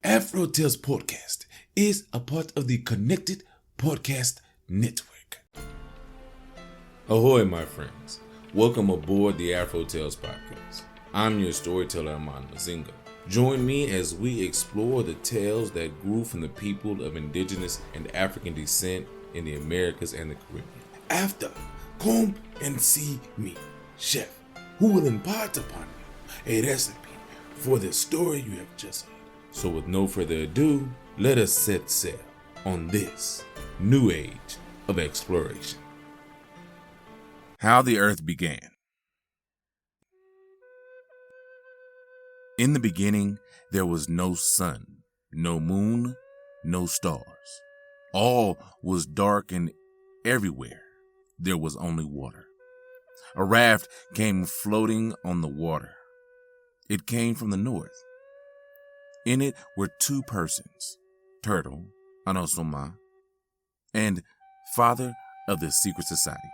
Afro Tales podcast is a part of the Connected Podcast Network. Ahoy, my friends. Welcome aboard the Afro Tales podcast. I'm your storyteller, Amon Mazingo. Join me as we explore the tales that grew from the people of Indigenous and African descent in the Americas and the Caribbean. After, come and see me, chef, who will impart upon you a recipe for the story you have just heard. So with no further ado, let us set sail on this new age of exploration. How the Earth Began. In the beginning, there was no sun, no moon, no stars. All was dark, and everywhere there was only water. A raft came floating on the water. It came from the north. In it were two persons, Turtle, Anosoma, and father of the secret society,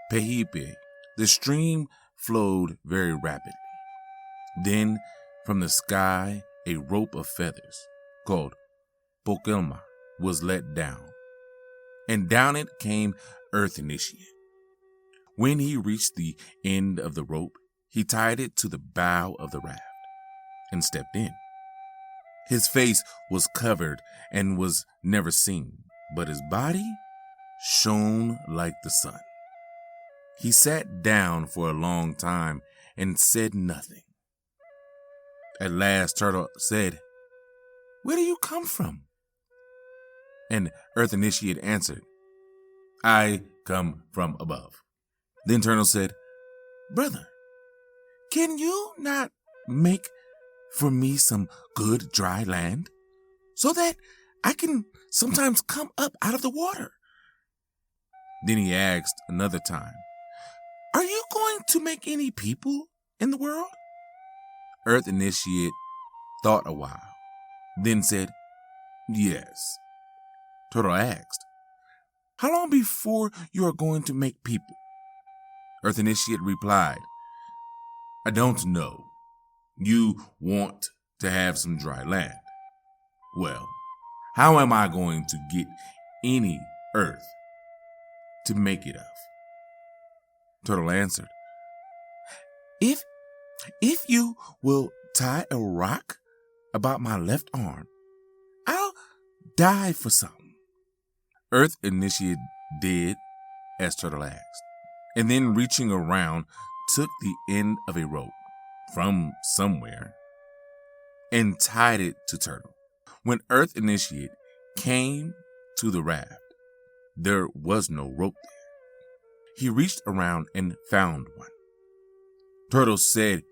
Pehipe. The stream flowed very rapidly. Then from the sky a rope of feathers, called Pokelma, was let down, and down it came Earth Initiate. When he reached the end of the rope, he tied it to the bow of the raft and stepped in. His face was covered and was never seen, but his body shone like the sun. He sat down for a long time and said nothing. At last, Turtle said, "Where do you come from?" And Earth Initiate answered, "I come from above." Then Turtle said, "Brother, can you not make for me some good dry land so that I can sometimes come up out of the water?" Then he asked another time, "Are you going to make any people in the world?" Earth Initiate thought a while, then said, "Yes." Turtle asked, "How long before you are going to make people?" Earth Initiate replied, "I don't know. You want to have some dry land. Well, how am I going to get any earth to make it of?" Turtle answered, If you will tie a rock about my left arm, I'll dive for some." Earth Initiate did as Turtle asked, and then reaching around, took the end of a rope from somewhere and tied it to Turtle. When Earth Initiate came to the raft, there was no rope there. He reached around and found one. Turtle said,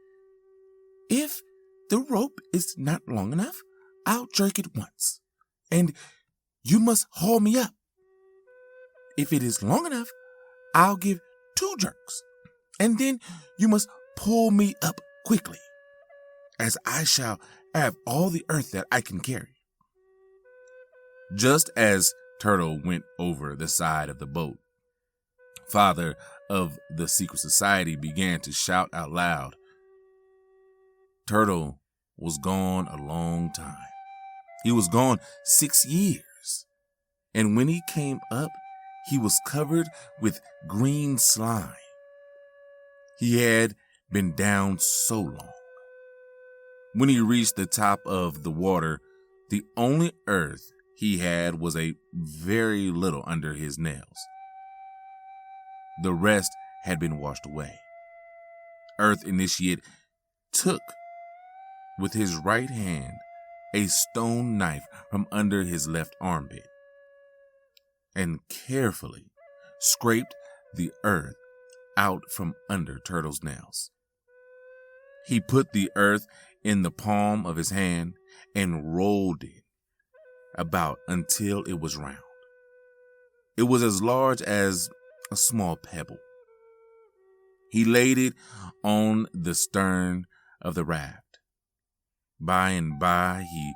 "If the rope is not long enough, I'll jerk it once, and you must haul me up. If it is long enough, I'll give 2 jerks, and then you must pull me up quickly, as I shall have all the earth that I can carry." Just as Turtle went over the side of the boat, father of the secret society began to shout out loud. Turtle was gone a long time. He was gone 6 years, and when he came up, he was covered with green slime. He had been down so long. When he reached the top of the water, the only earth he had was a very little under his nails. The rest had been washed away. Earth Initiate took with his right hand a stone knife from under his left armpit and carefully scraped the earth out from under Turtle's nails. He put the earth in the palm of his hand and rolled it about until it was round. It was as large as a small pebble. He laid it on the stern of the raft. By and by he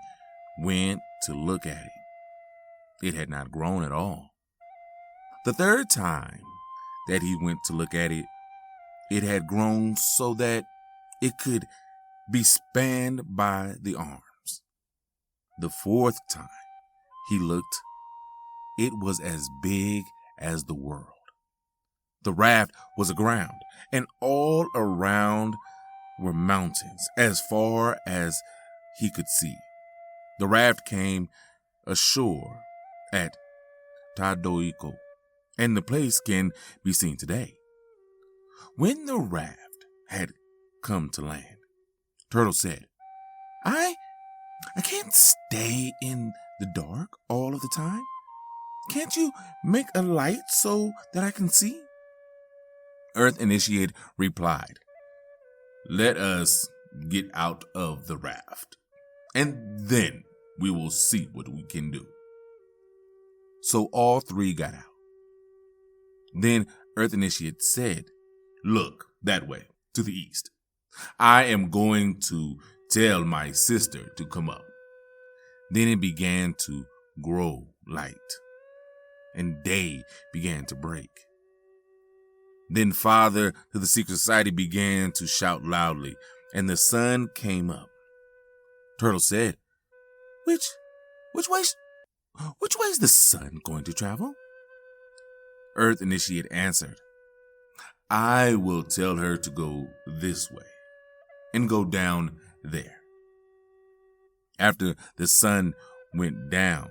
went to look at it. It had not grown at all. The third time that he went to look at it, it had grown so that it could be spanned by the arms. The fourth time he looked, it was as big as the world. The raft was aground, and all around were mountains as far as he could see. The raft came ashore at Tadoiko, and the place can be seen today. When the raft had come to land, Turtle said, I can't stay in the dark all of the time. Can't you make a light so that I can see? Earth Initiate replied, let us get out of the raft, and then we will see what we can do. So all three got out. Then Earth Initiate said, look that way, to the east. I am going to tell my sister to come up. Then it began to grow light, and day began to break. Then Father to the Secret Society began to shout loudly, and the sun came up. Turtle said, Which way's the sun going to travel? Earth Initiate answered, I will tell her to go this way and go down there. After the sun went down,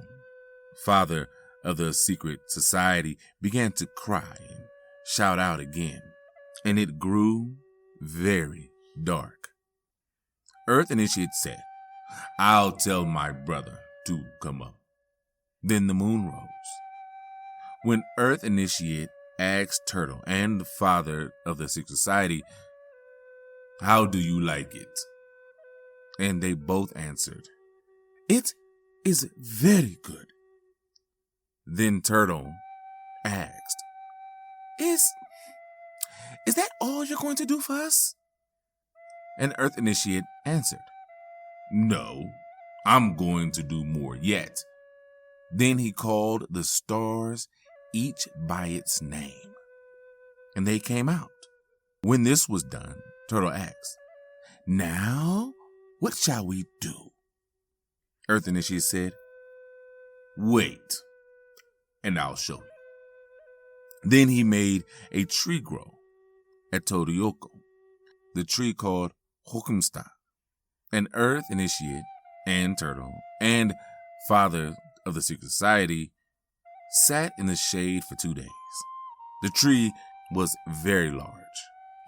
Father of the Secret Society began to cry and shout out again, and it grew very dark. Earth Initiate said, I'll tell my brother to come up. Then the moon rose. When Earth Initiate asked Turtle and the Father of the Secret Society, how do you like it? And they both answered, it is very good. Then Turtle asked, Is that all you're going to do for us? And Earth Initiate answered, no, I'm going to do more yet. Then he called the stars each by its name, and they came out. When this was done, Turtle asked, now, what shall we do? Earth Initiate said, wait, and I'll show you. Then he made a tree grow at Todioko, the tree called Hokumsta. And Earth Initiate and Turtle and Father of the Secret Society sat in the shade for 2 days. The tree was very large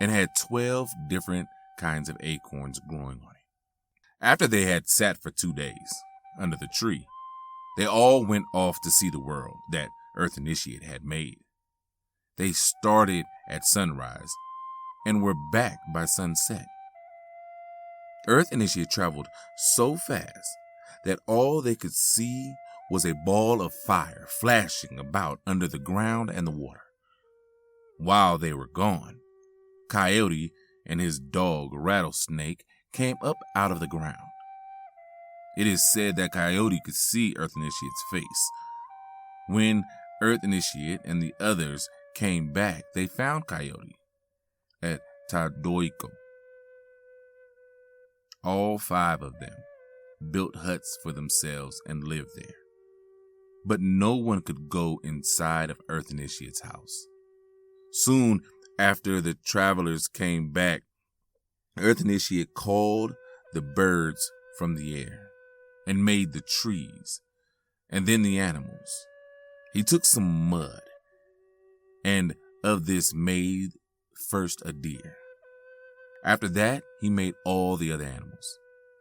and had 12 different kinds of acorns growing on it. After they had sat for 2 days under the tree, they all went off to see the world that Earth Initiate had made. They started at sunrise and were back by sunset. Earth Initiate traveled so fast that all they could see was a ball of fire flashing about under the ground and the water. While they were gone, Coyote and his dog Rattlesnake came up out of the ground. It is said that Coyote could see Earth Initiate's face. When Earth Initiate and the others came back, they found Coyote at Tadoiko. All 5 of them built huts for themselves and lived there. But no one could go inside of Earth Initiate's house. Soon after the travelers came back, Earth Initiate called the birds from the air and made the trees and then the animals. He took some mud and of this made first a deer. After that, he made all the other animals.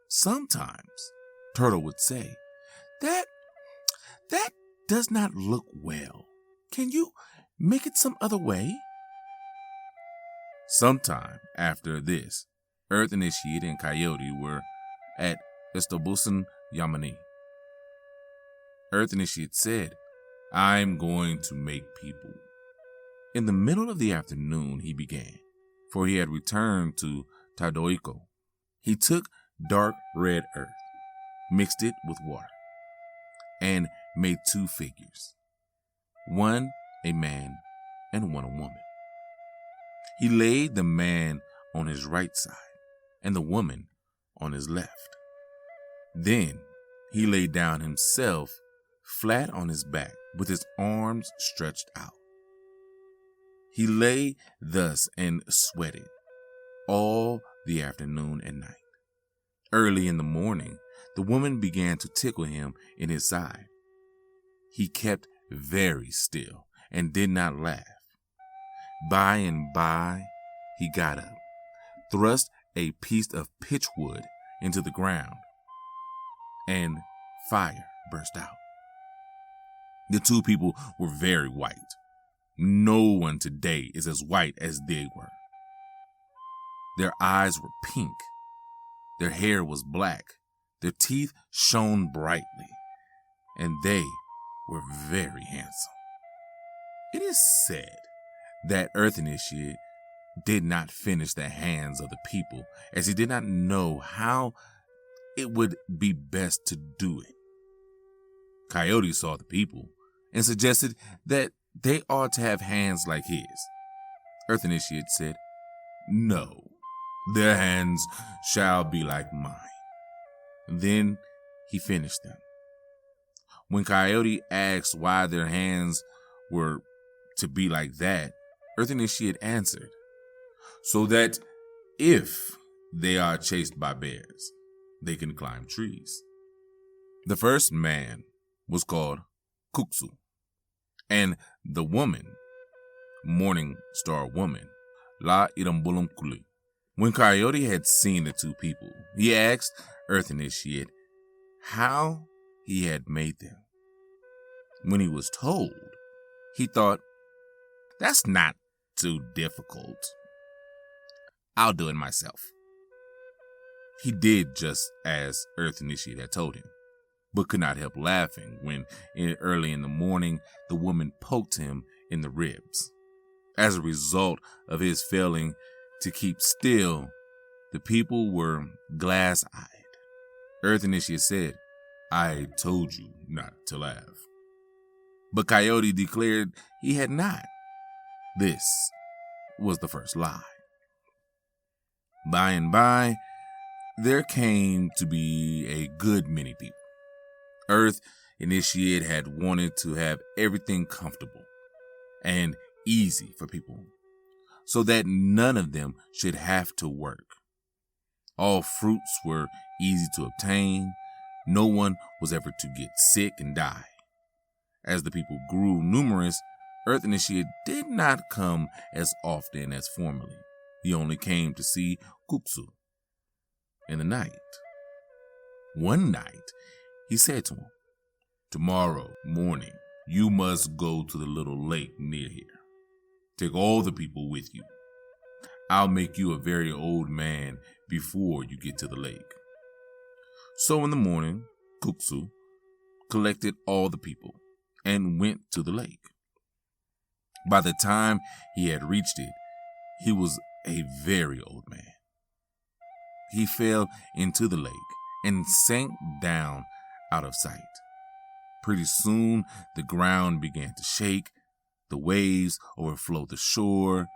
Sometimes Turtle would say, That does not look well. Can you make it some other way? Sometime after this, Earth Initiate and Coyote were at Estobusan Yamani. Earth Initiate said, I'm going to make people. In the middle of the afternoon, he began, for he had returned to Tadoiko. He took dark red earth, mixed it with water, and made 2 figures, one a man and one a woman. He laid the man on his right side and the woman on his left. Then he lay down himself flat on his back with his arms stretched out. He lay thus and sweated all the afternoon and night. Early in the morning, the woman began to tickle him in his side. He kept very still and did not laugh. By and by, he got up, thrust a piece of pitchwood into the ground, and fire burst out. The two people were very white. No one today is as white as they were. Their eyes were pink. Their hair was black. Their teeth shone brightly, and they were very handsome. It is said that Earth Initiate did not finish the hands of the people, as he did not know how it would be best to do it. Coyote saw the people and suggested that they ought to have hands like his. Earth Initiate said, "No, their hands shall be like mine." Then he finished them. When Coyote asked why their hands were to be like that, Earth Initiate answered, "So that if they are chased by bears, they can climb trees." The first man was called Kuksu, and the woman, Morning Star Woman, La Irambulumkuli. When Coyote had seen the two people, he asked Earth Initiate how he had made them. When he was told, he thought, "That's not too difficult. I'll do it myself." He did just as Earth Initiate had told him, but could not help laughing when, early in the morning, the woman poked him in the ribs. As a result of his failing to keep still, the people were glass-eyed. Earth Initiate said, "I told you not to laugh." But Coyote declared he had not. This was the first lie. By and by, there came to be a good many people. Earth Initiate had wanted to have everything comfortable and easy for people, so that none of them should have to work. All fruits were easy to obtain. No one was ever to get sick and die. As the people grew numerous, Earth Initiate did not come as often as formerly. He only came to see Kuksu in the night. One night, he said to him, "Tomorrow morning, you must go to the little lake near here. Take all the people with you. I'll make you a very old man before you get to the lake." So in the morning, Kuksu collected all the people and went to the lake. By the time he had reached it, he was a very old man. He fell into the lake and sank down out of sight. Pretty soon, the ground began to shake, the waves overflowed the shore,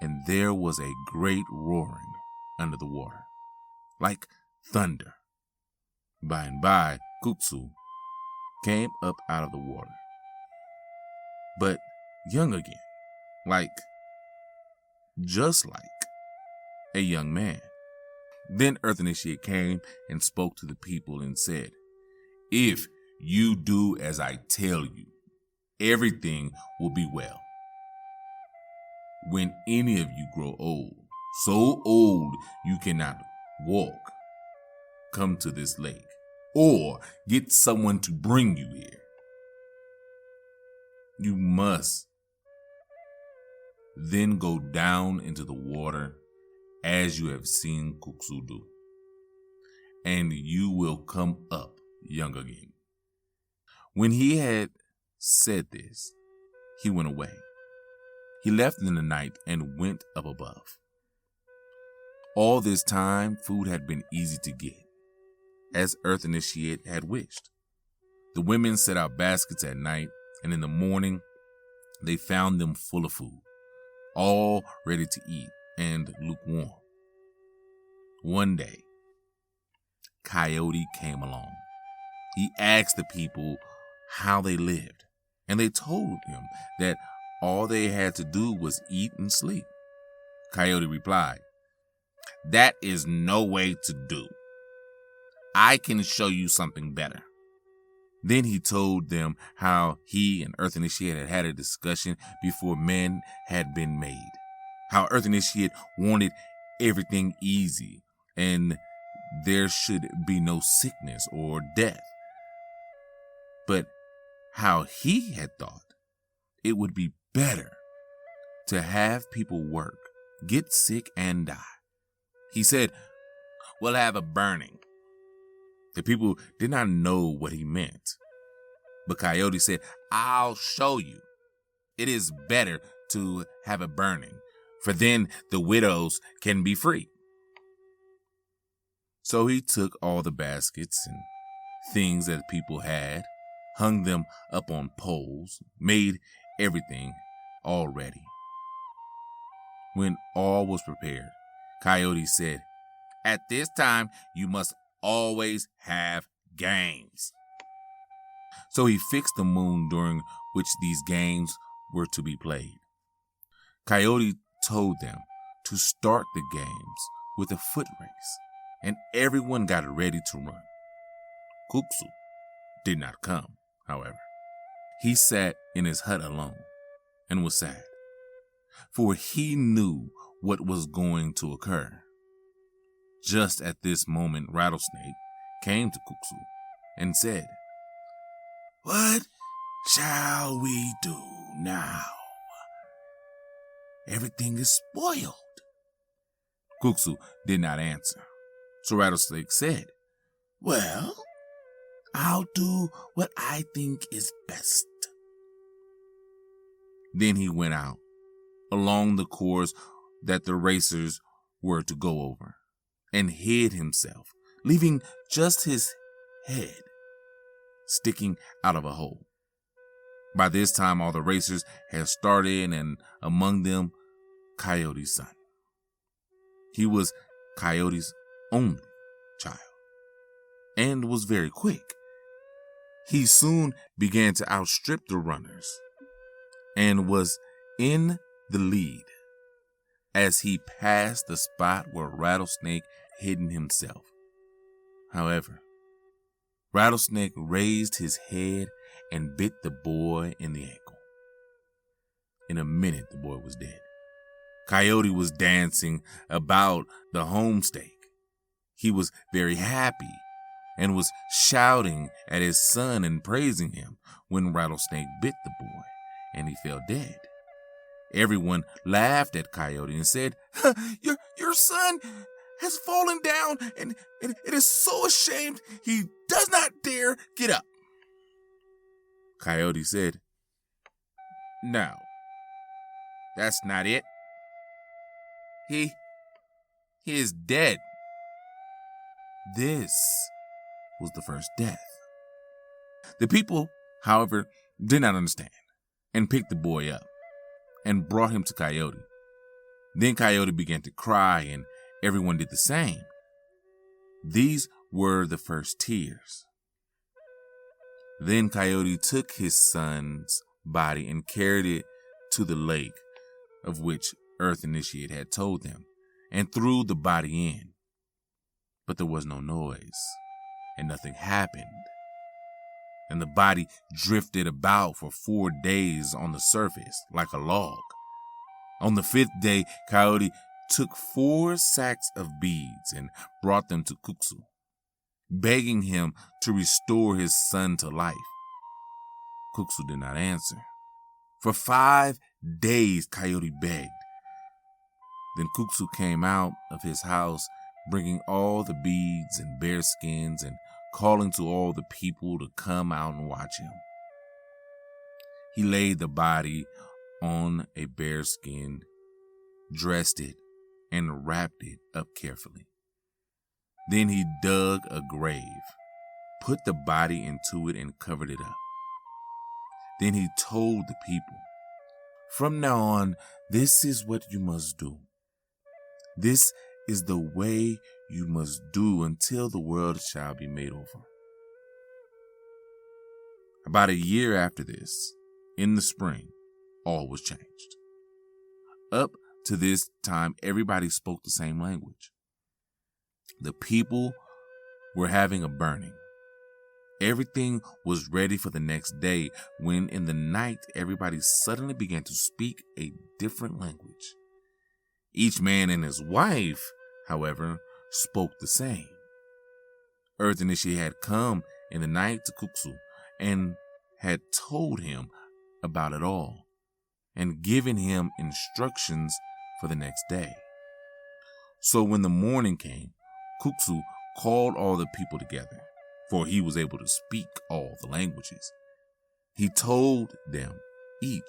and there was a great roaring under the water, like thunder. By and by, Kuksu came up out of the water, but young again, just like a young man. Then Earth Initiate came and spoke to the people and said, "If you do as I tell you, everything will be well. When any of you grow old, so old you cannot walk, come to this lake, or get someone to bring you here. You must then go down into the water as you have seen Kuksu do, and you will come up young again." When he had said this, he went away. He left in the night and went up above. All this time, food had been easy to get, as Earth Initiate had wished. The women set out baskets at night, and in the morning, they found them full of food, all ready to eat and lukewarm. One day, Coyote came along. He asked the people how they lived, and they told him that all they had to do was eat and sleep. Coyote replied, "That is no way to do. I can show you something better." Then he told them how he and Earth Initiate had had a discussion before men had been made. How Earth Initiate wanted everything easy and there should be no sickness or death. But how he had thought it would be better to have people work, get sick, and die. He said, "We'll have a burning." The people did not know what he meant. But Coyote said, "I'll show you. It is better to have a burning, for then the widows can be free." So he took all the baskets and things that people had, hung them up on poles, made everything all ready. When all was prepared, Coyote said, "At this time, you must always have games." So he fixed the moon during which these games were to be played. Coyote told them to start the games with a foot race, and everyone got ready to run. Kuksu did not come, however. He sat in his hut alone and was sad, for he knew what was going to occur. Just at this moment, Rattlesnake came to Kuksu and said, "What shall we do now? Everything is spoiled." Kuksu did not answer, so Rattlesnake said, "Well, I'll do what I think is best." Then he went out along the course that the racers were to go over and hid himself, leaving just his head sticking out of a hole. By this time, all the racers had started, and among them, Coyote's son. He was Coyote's only child and was very quick. He soon began to outstrip the runners and was in the lead as he passed the spot where Rattlesnake hidden himself. However, Rattlesnake raised his head and bit the boy in the ankle. In a minute, the boy was dead. Coyote was dancing about the homestake. He was very happy and was shouting at his son and praising him when Rattlesnake bit the boy and he fell dead. Everyone laughed at Coyote and said, Your son has fallen down and it is so ashamed he does not dare get up." Coyote said, "No, that's not it. He is dead." This was the first death. The people, however, did not understand and picked the boy up and brought him to Coyote. Then Coyote began to cry and everyone did the same. These were the first tears. Then Coyote took his son's body and carried it to the lake of which Earth Initiate had told them and threw the body in. But there was no noise and nothing happened. And the body drifted about for 4 days on the surface like a log. On the 5th day, Coyote took 4 sacks of beads and brought them to Kuksu, begging him to restore his son to life. Kuksu did not answer. For 5 days, Coyote begged. Then Kuksu came out of his house, bringing all the beads and bear skins and calling to all the people to come out and watch him. He laid the body on a bear skin, dressed it, and wrapped it up carefully. Then he dug a grave, put the body into it, and covered it up. Then he told the people, "From now on, this is what you must do. This is the way you must do until the world shall be made over." About a year after this, in the spring, all was changed. Up to this time, everybody spoke the same language. The people were having a burning. Everything was ready for the next day when in the night, everybody suddenly began to speak a different language. Each man and his wife, however, spoke the same. Earth Initiate had come in the night to Kuksu and had told him about it all and given him instructions for the next day. So when the morning came, Kuksu called all the people together, for he was able to speak all the languages. He told them each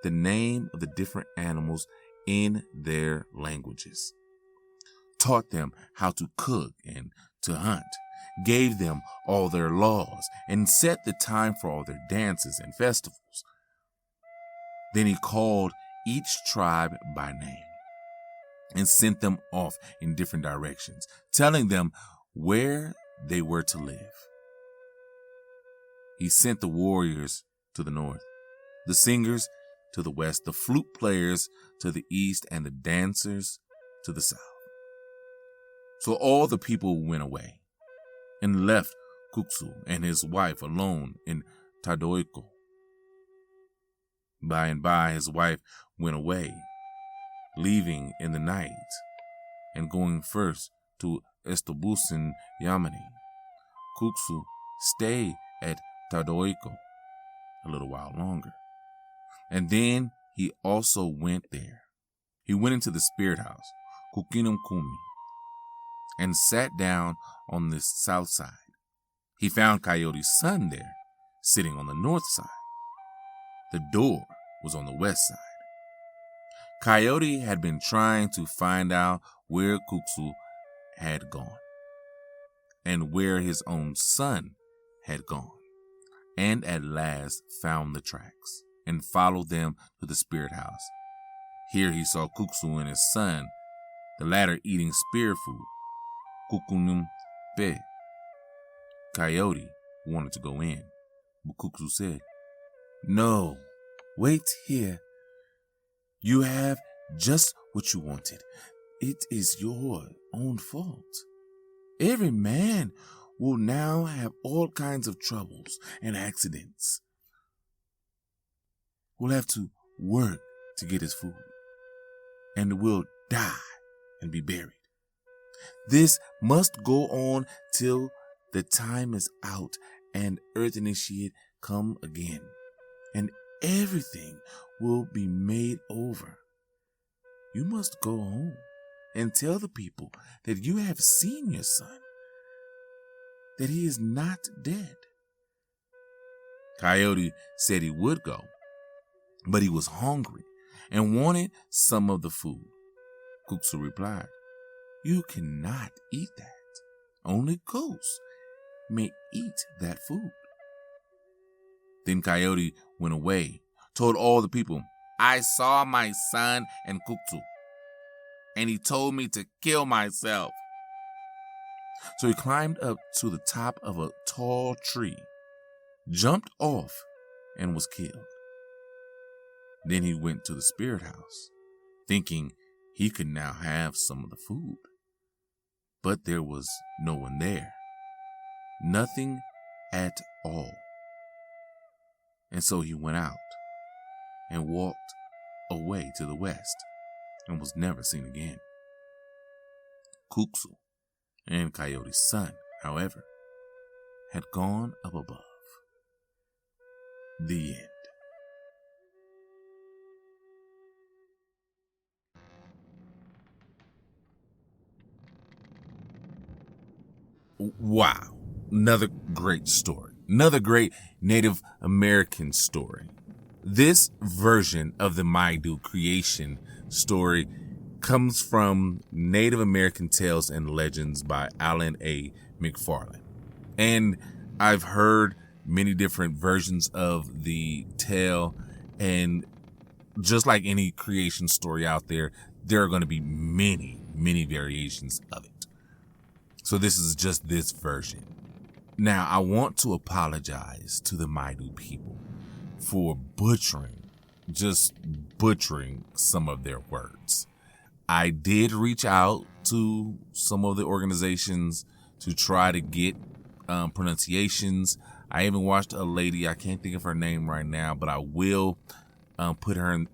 the name of the different animals in their languages, taught them how to cook and to hunt, gave them all their laws, and set the time for all their dances and festivals. Then he called each tribe by name and sent them off in different directions, telling them where they were to live. He sent the warriors to the north, the singers to the west, the flute players to the east, and the dancers to the south. So all the people went away and left Kuksu and his wife alone in Tadoiko. By and by, his wife went away, leaving in the night and going first to Estobusin Yamani. Kuksu stayed at Tadoiko a little while longer. And then he also went there. He went into the spirit house, Kukinum Kumi, and sat down on the south side. He found Coyote's son there, sitting on the north side. The door was on the west side. Coyote had been trying to find out where Kuksu had gone and where his own son had gone, and at last found the tracks and followed them to the spirit house. Here he saw Kuksu and his son, the latter eating spirit food, Kukunum Pe. Coyote wanted to go in, but Kuksu said, "No, wait here. You have just what you wanted. It is your own fault. Every man will now have all kinds of troubles and accidents. Will have to work to get his food, and will die and be buried. This must go on till the time is out and Earth Initiate come again, and everything will be made over. You must go home and tell the people that you have seen your son, that he is not dead." Coyote said he would go, but he was hungry and wanted some of the food. Kuksu replied, "You cannot eat that. Only ghosts may eat that food." Then Coyote went away, told all the people, "I saw my son and Kuksu, and he told me to kill myself." So he climbed up to the top of a tall tree, jumped off, and was killed. Then he went to the spirit house, thinking he could now have some of the food. But there was no one there, nothing at all. And so he went out and walked away to the west and was never seen again. Kuksu and Coyote's son, however, had gone up above. The end. Wow, another great story. Another great Native American story. This version of the Maidu creation story comes from Native American Tales and Legends by Alan A. McFarlane. And I've heard many different versions of the tale, and just like any creation story out there, there are going to be many variations of it. So this is just this version. Now, I want to apologize to the Maidu people for just butchering some of their words. I did reach out to some of the organizations to try to get pronunciations. I even watched a lady, I can't think of her name right now, but I will put her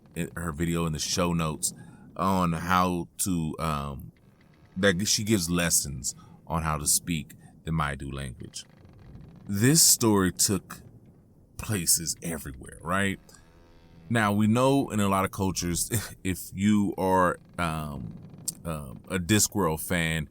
video in the show notes on how to, that she gives lessons on how to speak the Maidu language. This story took places everywhere, right? Now, we know in a lot of cultures, if you are a Discworld fan,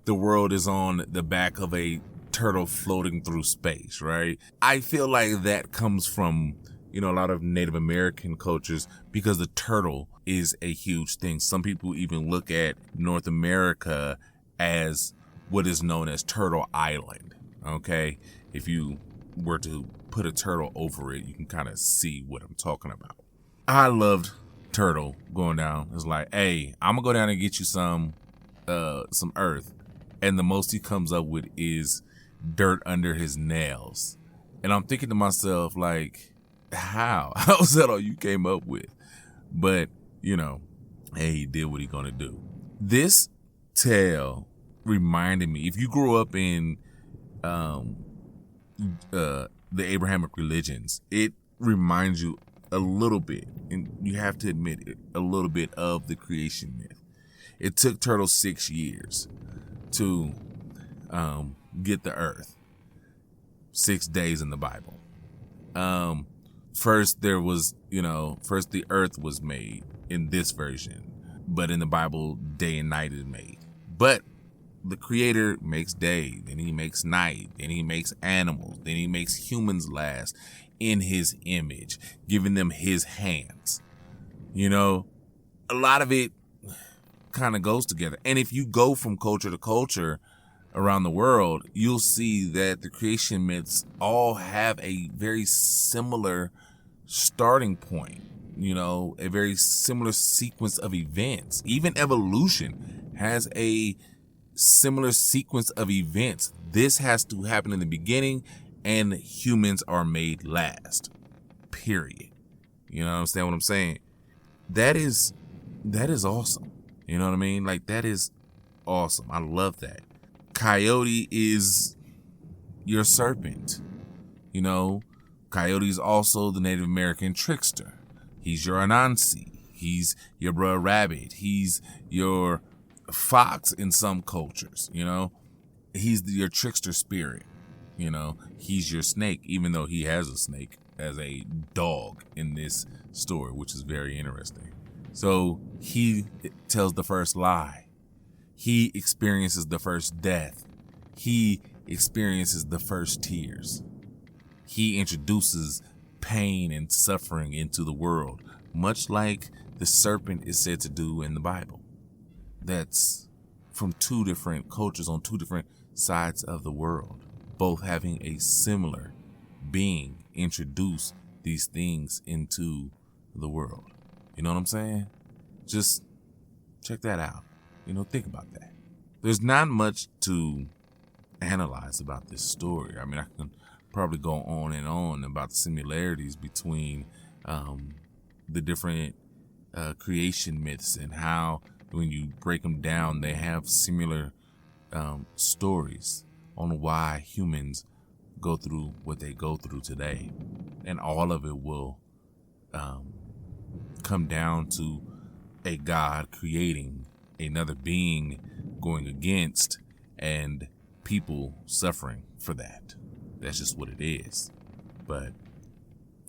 the world is on the back of a turtle floating through space, right? I feel like that comes from, a lot of Native American cultures because the turtle is a huge thing. Some people even look at North America as what is known as Turtle Island, okay? If you were to put a turtle over it, you can kind of see what I'm talking about. I loved Turtle going down. It's like, hey, I'm gonna go down and get you some earth. And the most he comes up with is dirt under his nails. And I'm thinking to myself, like, how is that all you came up with? But, hey, he did what he gonna do. This tale reminded me, if you grew up in the Abrahamic religions, it reminds you a little bit, and you have to admit it, a little bit of the creation myth. It took turtles 6 years to get the earth. 6 days in the Bible. First there was, first the earth was made in this version, but in the Bible, day and night is made. But the Creator makes day, then he makes night, then he makes animals, then he makes humans last in his image, giving them his hands. A lot of it kind of goes together. And if you go from culture to culture around the world, you'll see that the creation myths all have a very similar starting point, a very similar sequence of events. Even evolution has a similar sequence of events. This has to happen in the beginning, and humans are made last. Period. You understand what I'm saying? That is awesome. You know what I mean? Like, that is awesome. I love that. Coyote is your serpent. Coyote is also the Native American trickster. He's your Anansi. He's your Brother Rabbit. He's your fox in some cultures. He's your trickster spirit. He's your snake, even though he has a snake as a dog in this story, which is very interesting. So he tells the first lie. He experiences the first death. He experiences the first tears. He introduces pain and suffering into the world, much like the serpent is said to do in the Bible. That's from two different cultures on two different sides of the world, both having a similar being introduce these things into the world. You know what I'm saying? Just check that out. Think about that. There's not much to analyze about this story. I mean, I can probably go on and on about the similarities between the different creation myths and how, when you break them down, they have similar stories on why humans go through what they go through today. And all of it will come down to a God creating another being going against, and people suffering for that. That's just what it is. But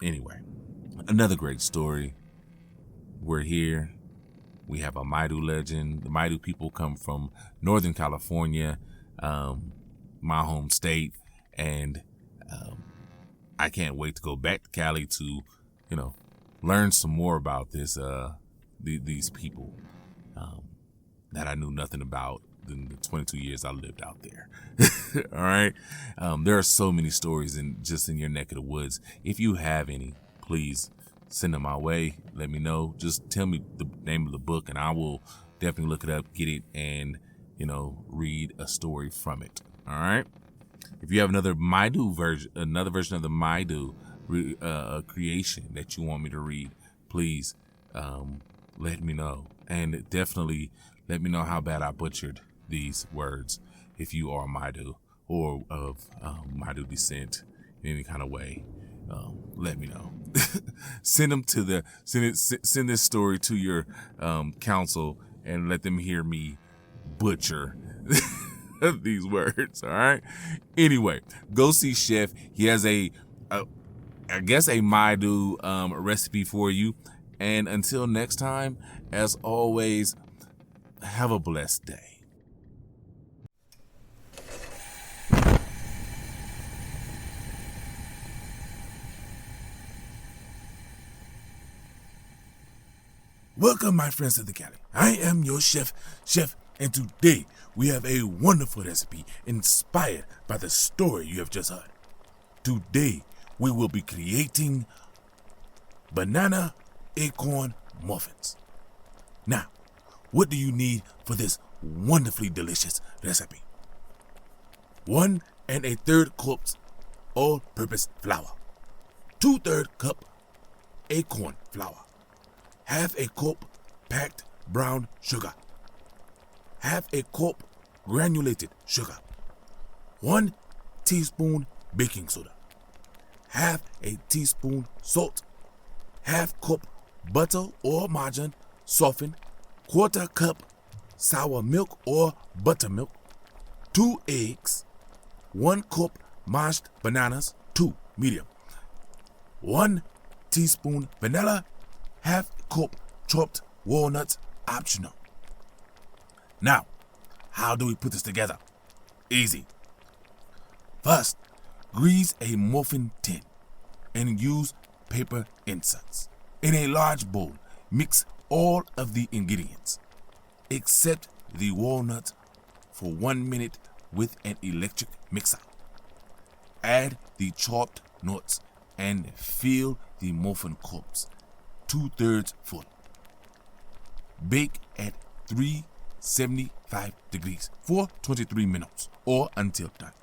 anyway, another great story. We're here. We have a Maidu legend. The Maidu people come from Northern California, my home state, and I can't wait to go back to Cali to, learn some more about this, these people that I knew nothing about in the 22 years I lived out there. All right. There are so many stories in your neck of the woods. If you have any, please send them my way. Let me know. Just tell me the name of the book and I will definitely look it up, get it, and, read a story from it. All right. If you have another Maidu version, another version of the Maidu creation that you want me to read, please let me know. And definitely let me know how bad I butchered these words. If you are Maidu or of Maidu descent in any kind of way, let me know. Send this story to your council and let them hear me butcher these words. All right. Anyway, go see Chef. He has I guess a Maidu recipe for you. And until next time, as always, have a blessed day. Welcome, my friends, to the galley. I am your chef, and today we have a wonderful recipe inspired by the story you have just heard. Today, we will be creating Banana Acorn Muffins. Now, what do you need for this wonderfully delicious recipe? 1 1/3 cups all-purpose flour, 2/3 cup acorn flour, 1/2 cup packed brown sugar, 1/2 cup granulated sugar, 1 teaspoon baking soda, 1/2 teaspoon salt, 1/2 cup butter or margarine softened, 1/4 cup sour milk or buttermilk, 2 eggs, 1 cup mashed bananas, 2 medium, 1 teaspoon vanilla, 1/2 cup chopped walnuts, optional. Now, how do we put this together? Easy. First, grease a muffin tin and use paper inserts. In a large bowl, mix all of the ingredients, except the walnuts, for 1 minute with an electric mixer. Add the chopped nuts and fill the muffin cups 2/3 full. Bake at 375 degrees for 23 minutes or until done.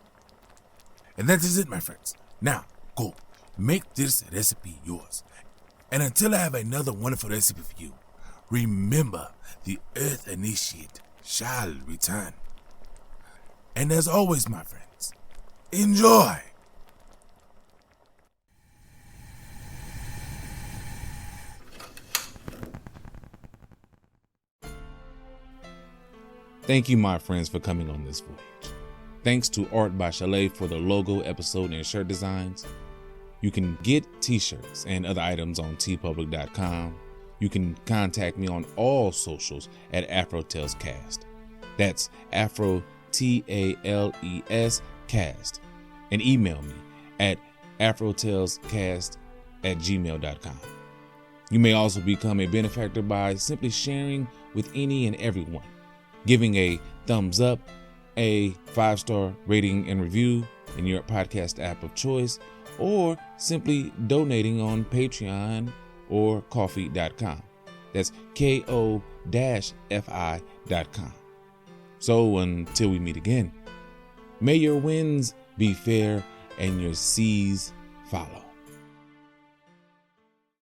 And that is it, my friends. Now, go make this recipe yours. And until I have another wonderful recipe for you, remember the Earth Initiate shall return. And as always, my friends, enjoy! Thank you, my friends, for coming on this voyage. Thanks to Art by Chalet for the logo, episode, and shirt designs. You can get t-shirts and other items on tpublic.com. You can contact me on all socials at AfroTalesCast. That's AfroTalesCast. And email me at AfroTalesCast@gmail.com. You may also become a benefactor by simply sharing with any and everyone, giving a thumbs up, a 5-star rating and review in your podcast app of choice, or simply donating on Patreon or Ko-fi.com. That's KO-FI.com. So until we meet again, may your winds be fair and your seas follow.